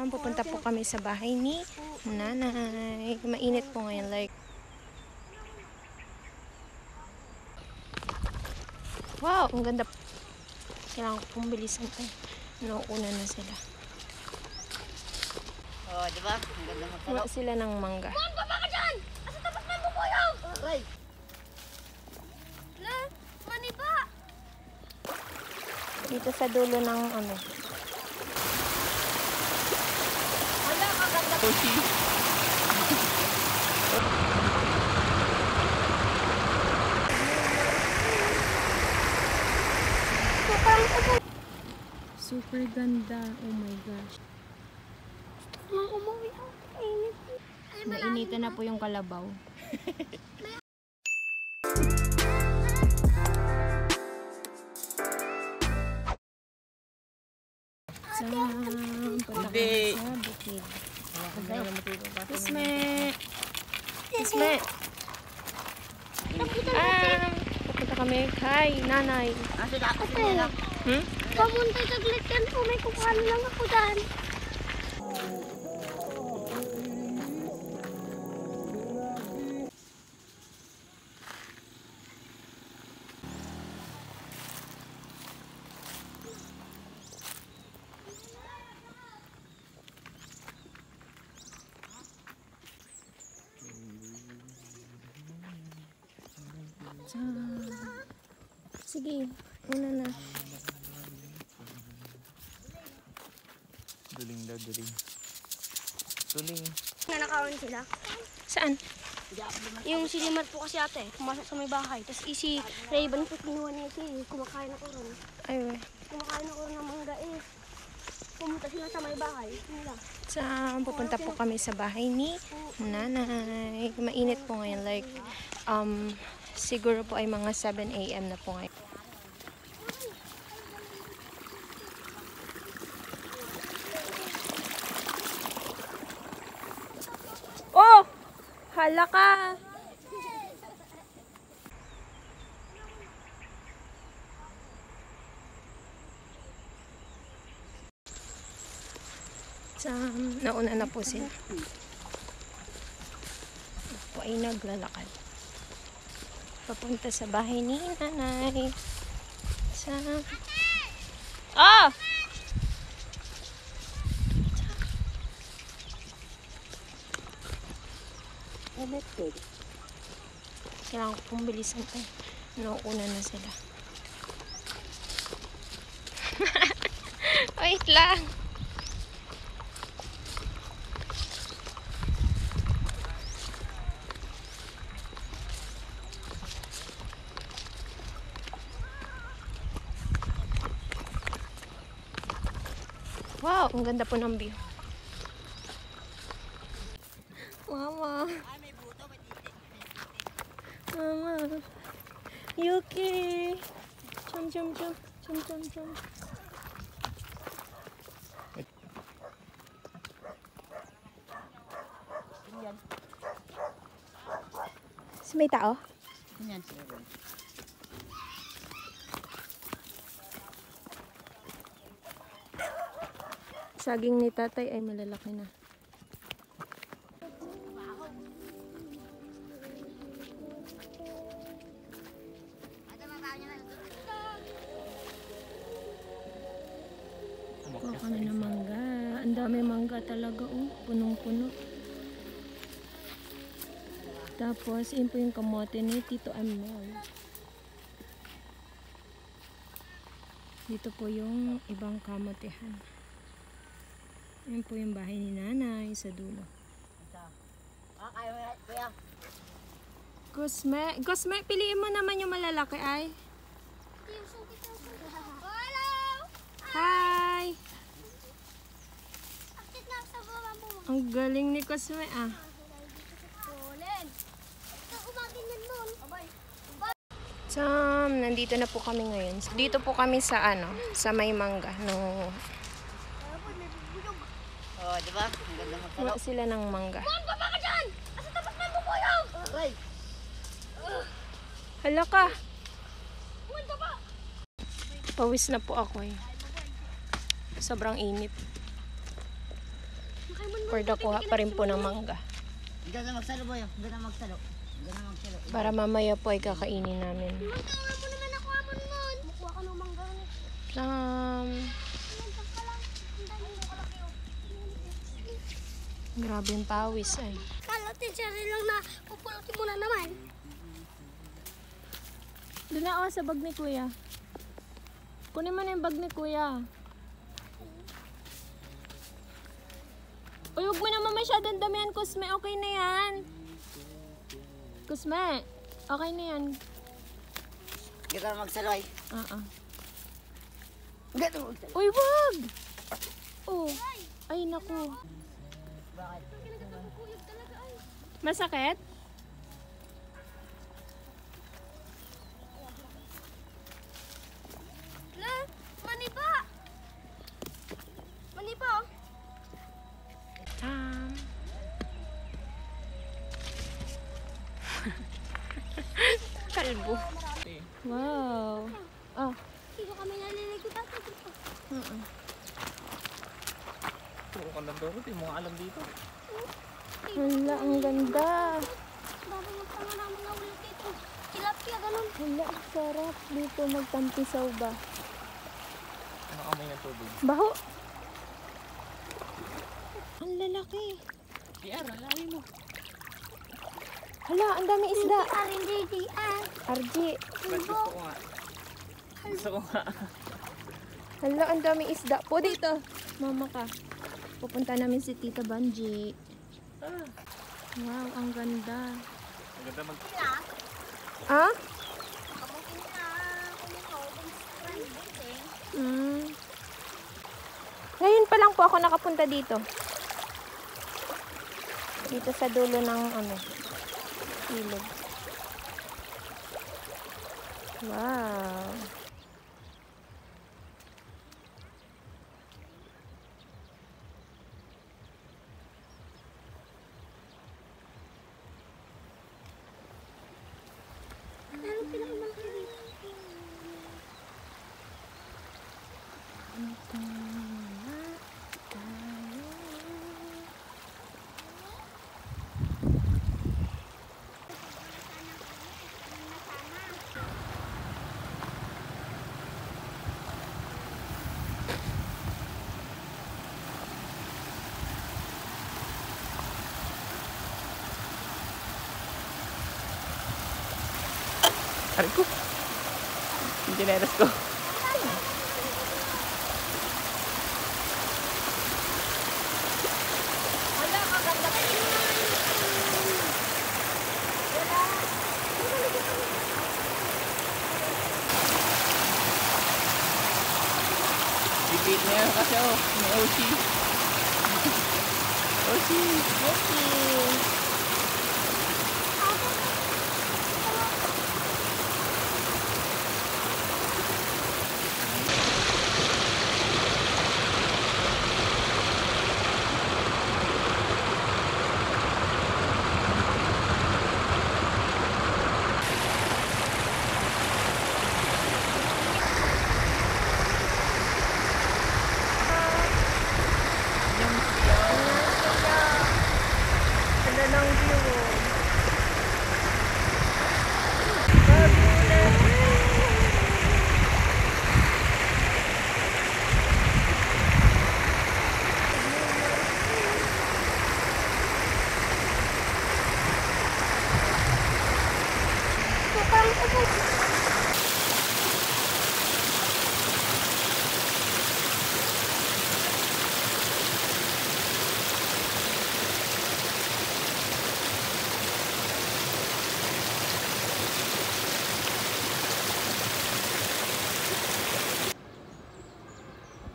Pupunta po kami sa bahay ni nanay. Mainit po ngayon, like. Wow, ang ganda. Kailangan ko pong bilisan tayo. Nauuna na sila. Oh, di ba? Ang ganda magkano. Kuha sila ng mangga. Juan, baba ka dyan! Asa tapat na mo kuya? Aray! Le, maniba! Dito sa dulo ng ano. Wala ka ganda. Super ganda. Oh my gosh. Umuwi ako. Init. Nainitan na po yung kalabaw. Punta kami sa bukid. Isme! Isme! Pupunta kami kay nanay. Asa na ako nila. Pamuntay saglit yan po. May kukuhan lang ako dyan. Sige, una na. Duling daw, duling. Duling. Nanakawan sila. Saan? Yung silimar po kasi ate, pumasok sa may bahay. Tapos si Rayban po kinuha niya siya. Kumakain ako ron. Ay, we. Kumakain ako ng mangga eh. Pumunta sila sa may bahay. Nila. Pupunta po kami sa bahay ni nanay. Mainit po ngayon, like, siguro po ay mga 7 AM na po ngayon. Oh! Hala ka! Nauna na po sila. Po ay naglalakad. Papunta sa bahay ni nanay. Oh! Kailangan ko pong bilisan tayo. Nauuna na sila. Wait lang. Wow, ang ganda po ng view. Mama. Mama. Yuki. Chum chum chum. Chum chum chum. May tao? Yan siya. Saging ni tatay ay malalaki na. Kuha kami ng mangga. Ang dami mangga talaga, oh. Punong-puno. Tapos, yun po yung kamote ni Tito Amel. Dito po yung ibang kamotehan. Yan po yung bahay ni nanay sa dulo. Kaya mo kuya. Gosme, piliin mo naman yung malalaki ay. Hello! Hi! Akit na sa baba po. Ang galing ni Cosme ah. Rolen. Ito umagingan nun. Abay. Nandito na po kami ngayon. Dito po kami sa sa may mangga. No. Oh, di ba? Ang ganda magkano. Kuha sila ng mangga. Juan, baba ka dyan! Asa tapat na mo kuya? Aray! Hala ka! Juan, baba! Pawis na po ako eh. Sobrang init. for the kuha pa rin po ng mangga. Doon na magsalo boy. Doon na magsalo. Doon na magsalo. Para mamaya po ay kakainin namin. Magkawa mo naman ako amon nun. Makuha ka ng mangga rin. Grabe yung pawis ay. Kalatin siya rin lang na pupulutin mo na naman. Doon na ako sa bag ni kuya. Kunin mo na yung bag ni kuya. Uy, huwag mo naman masyadong damihan, Kusme. Okay na yan. Kusme, okay na yan. Hindi ka na magsalo ay. Hindi ka magsalo. Uy, wag! Oh, ay naku. Bakit? Masakit? La, maniba! Maniba oh. Kalbo. Wow. Oh. Dito kami naliligo dati dito. Puro ka lang Doro, di mo nga alam dito. Hala, ang ganda. Dati yung tanga namin na ulit dito. Tilapia, ganun. Hala, ang sarap dito magtampisaw ba? Ano amoy ng tubig? Baho. Ang lalaki. PR, alawi mo. Hala, ang dami isda. Hindi. RG. Gusto ko nga. Gusto ko nga. Hala, ang dami isda po dito. Mama ka. Pupunta namin si Tita Banji. Wow, ang ganda. Maganda mag... Ah? Kamutin na kumito. Ngayon pa lang po ako nakapunta dito. Dito sa dulo ng ilog. Wow. Ano pinakamalaki dito? Aray ko. Yung chinelas ko. Bibit na yan kasi may OC. OC. Ganda ng view.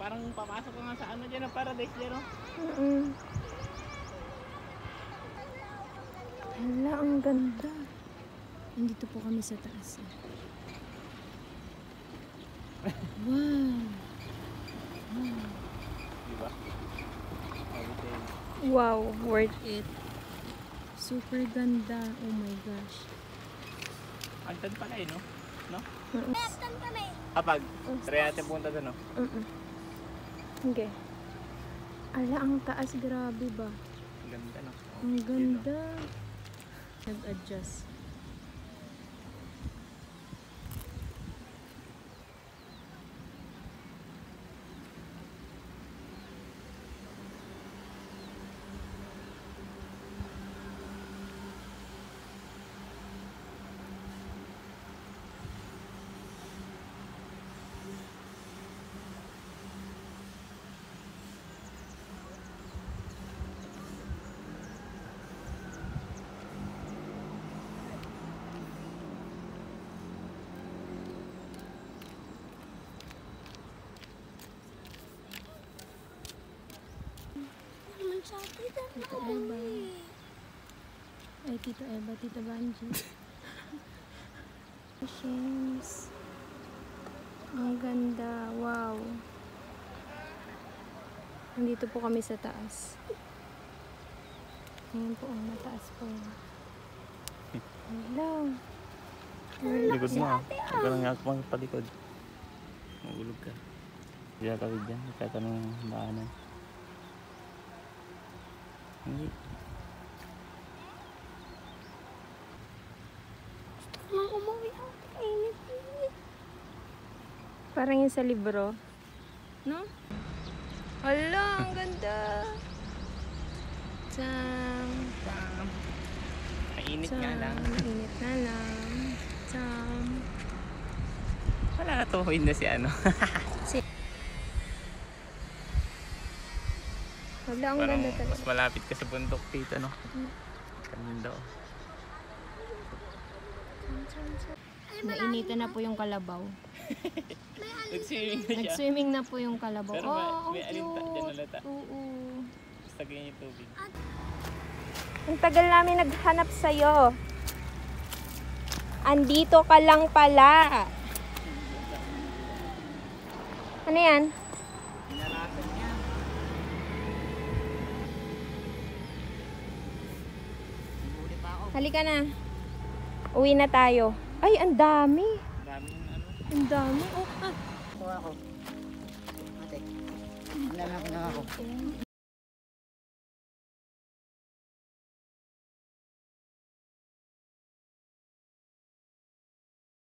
Parang papasok ka nga sa ano dyan, ang paradise dyan, oh. Hala, ang ganda. Nandito po kami sa taas. Wow. Diba? Wow, worth it. Super ganda. Oh my gosh. Antad pala eh, no? No? Peptan kami. Kapag, try natin punta doon, no? Okay. Ala, ang taas. Grabe ba? Ganda no? Ang ganda. Nag-adjust. Naman sa atin. Tito Eva. Ay, Tito Eva, Tita Banji. Shames. Ang ganda. Wow. Nandito po kami sa taas. Ngayon po ang mataas po. Hello. Likod mo ah. Huwag ka lang ako palikod. Magulog ka. Hindi ka kawid dyan. Ikatanong ng daanan. Hindi. Nang umuwi ako. Init. Parang yung sa libro. No? Hala, ang ganda. Tang. Mainit nga lang. Mainit na lang. Tang. Wala natuhoy na si ano. Hala, ang Parang ganda talaga. mas malapit ka sa bundok dito no. Ganda oh. Nainitan na po yung kalabaw. Nag-swimming na siya. Nag-swimming na po yung kalabaw. Pero Oh, may ang alinta dyan cute. nalata. Oo. Basta ganyan yung tubig. Ang tagal namin naghanap sa'yo. Andito ka lang pala. Ano yan? Pinarasan niya. Huli pa ako. Halika na. Uwi na tayo. Ay, ang dami. Daming ano. Ang dami. Oh, Kuha ako. Ate. Ang dami ako na ako.